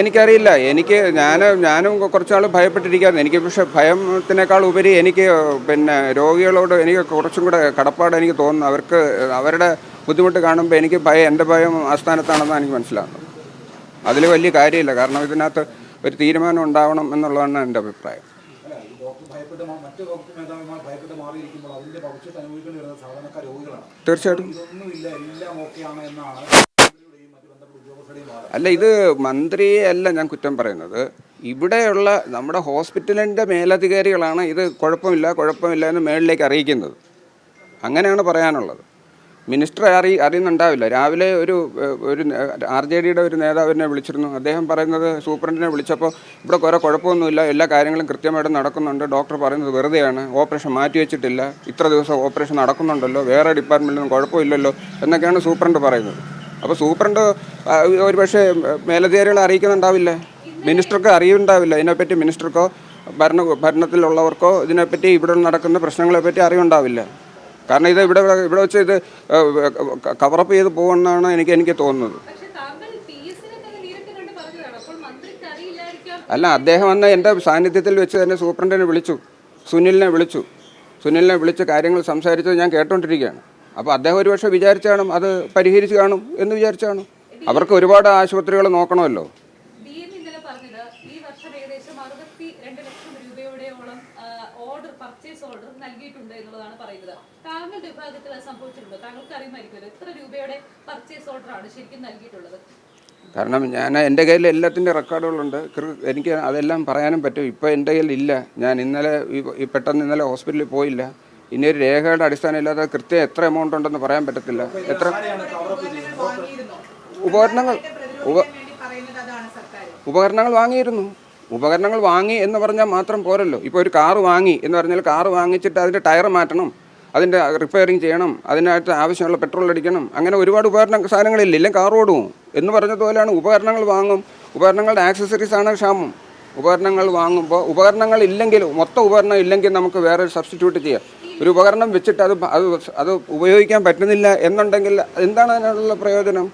എനിക്കറിയില്ല. ഞാനും കുറച്ചാൾ ഭയപ്പെട്ടിരിക്കുകയായിരുന്നു. എനിക്ക് പക്ഷേ ഭയത്തിനേക്കാൾ ഉപരി എനിക്ക് രോഗികളോട് എനിക്ക് കുറച്ചും കൂടെ കടപ്പാട് എനിക്ക് തോന്നുന്നു. അവരുടെ ബുദ്ധിമുട്ട് കാണുമ്പോൾ എൻ്റെ ഭയം ആസ്ഥാനത്താണെന്നാണ് എനിക്ക് മനസ്സിലാകുന്നത്. അതിൽ വലിയ കാര്യമില്ല. കാരണം ഇതിനകത്ത് ഒരു തീരുമാനം ഉണ്ടാവണം എന്നുള്ളതാണ് എൻ്റെ അഭിപ്രായം. തീർച്ചയായിട്ടും. അല്ല, ഇത് മന്ത്രിയെ ഞാൻ കുറ്റം പറയുന്നത്. ഇവിടെയുള്ള നമ്മുടെ ഹോസ്പിറ്റലിൻ്റെ മേലധികാരികളാണ് ഇത് കുഴപ്പമില്ല എന്ന് മേളിലേക്ക് അറിയിക്കുന്നത്. അങ്ങനെയാണ് പറയാനുള്ളത്. മിനിസ്റ്റർ അറിയുന്നുണ്ടാവില്ല. രാവിലെ ഒരു RJDയുടെ ഒരു നേതാവിനെ വിളിച്ചിരുന്നു. അദ്ദേഹം പറയുന്നത് സൂപ്രണ്ടിനെ വിളിച്ചപ്പോൾ ഇവിടെ കുറേ കുഴപ്പമൊന്നുമില്ല, എല്ലാ കാര്യങ്ങളും കൃത്യമായിട്ട് നടക്കുന്നുണ്ട്, ഡോക്ടർ പറയുന്നത് വെറുതെയാണ്, ഓപ്പറേഷൻ മാറ്റി വെച്ചിട്ടില്ല, ഇത്ര ദിവസം ഓപ്പറേഷൻ നടക്കുന്നുണ്ടല്ലോ, വേറെ ഡിപ്പാർട്ട്മെൻറ്റിലും കുഴപ്പമില്ലല്ലോ എന്നൊക്കെയാണ് സൂപ്രണ്ട് പറയുന്നത്. അപ്പോൾ സൂപ്രണ്ട് ഒരുപക്ഷെ മേലധികാരികളെ അറിയിക്കുന്നുണ്ടാവില്ല, മിനിസ്റ്റർക്ക് അറിയുന്നുണ്ടാവില്ല. ഇതിനെപ്പറ്റി മിനിസ്റ്റർക്കോ ഭരണത്തിലുള്ളവർക്കോ ഇതിനെപ്പറ്റി ഇവിടെ നടക്കുന്ന പ്രശ്നങ്ങളെപ്പറ്റി അറിയുന്നുണ്ടാവില്ല. കാരണം ഇവിടെ വെച്ച് ഇത് കവറപ്പ് ചെയ്ത് പോകുമെന്നാണ് എനിക്ക് തോന്നുന്നത്. അല്ല, അദ്ദേഹം വന്ന് എൻ്റെ സാന്നിധ്യത്തിൽ വെച്ച് തന്നെ സൂപ്രണ്ടിനെ വിളിച്ചു, സുനിലിനെ വിളിച്ച് കാര്യങ്ങൾ സംസാരിച്ചത് ഞാൻ കേട്ടോണ്ടിരിക്കുകയാണ്. അപ്പോൾ അദ്ദേഹം ഒരുപക്ഷെ വിചാരിച്ചു കാണും, അത് പരിഹരിച്ച് കാണും എന്ന് വിചാരിച്ചു കാണും. അവർക്ക് ഒരുപാട് ആശുപത്രികൾ നോക്കണമല്ലോ. കാരണം എൻ്റെ കയ്യിൽ എല്ലാത്തിൻ്റെ റെക്കോർഡുകളുണ്ട്. എനിക്ക് അതെല്ലാം പറയാനും പറ്റും. ഇപ്പോൾ എൻ്റെ കയ്യിലില്ല. ഞാൻ പെട്ടെന്ന് ഇന്നലെ ഹോസ്പിറ്റലിൽ പോയില്ല. ഇനി ഒരു രേഖയുടെ അടിസ്ഥാനം ഇല്ലാതെ കൃത്യം എത്ര എമൗണ്ട് ഉണ്ടെന്ന് പറയാൻ പറ്റത്തില്ല. എത്ര ഉപകരണങ്ങൾ വാങ്ങി എന്ന് പറഞ്ഞാൽ മാത്രം പോരല്ലോ. ഇപ്പോൾ ഒരു കാറ് വാങ്ങി എന്ന് പറഞ്ഞാൽ കാറ് വാങ്ങിച്ചിട്ട് അതിൻ്റെ ടയർ മാറ്റണം, അതിൻ്റെ റിപ്പയറിങ് ചെയ്യണം, അതിനകത്ത് ആവശ്യമുള്ള പെട്രോൾ അടിക്കണം, അങ്ങനെ ഒരുപാട് സാധനങ്ങളില്ല. ഇല്ലെങ്കിൽ കാർ ഓടും എന്ന് പറഞ്ഞതുപോലെയാണ്. ഉപകരണങ്ങൾ വാങ്ങും, ഉപകരണങ്ങളുടെ ആക്സസറീസാണ് ക്ഷാമം. ഉപകരണങ്ങൾ വാങ്ങുമ്പോൾ ഉപകരണങ്ങൾ ഇല്ലെങ്കിൽ, മൊത്തം ഉപകരണം ഇല്ലെങ്കിൽ നമുക്ക് വേറെ സബ്സ്റ്റിറ്റ്യൂട്ട് ചെയ്യാം. ഒരു ഉപകരണം വെച്ചിട്ട് അത് ഉപയോഗിക്കാൻ പറ്റുന്നില്ല എന്നുണ്ടെങ്കിൽ എന്താണ് അതിനുള്ള പ്രയോജനം?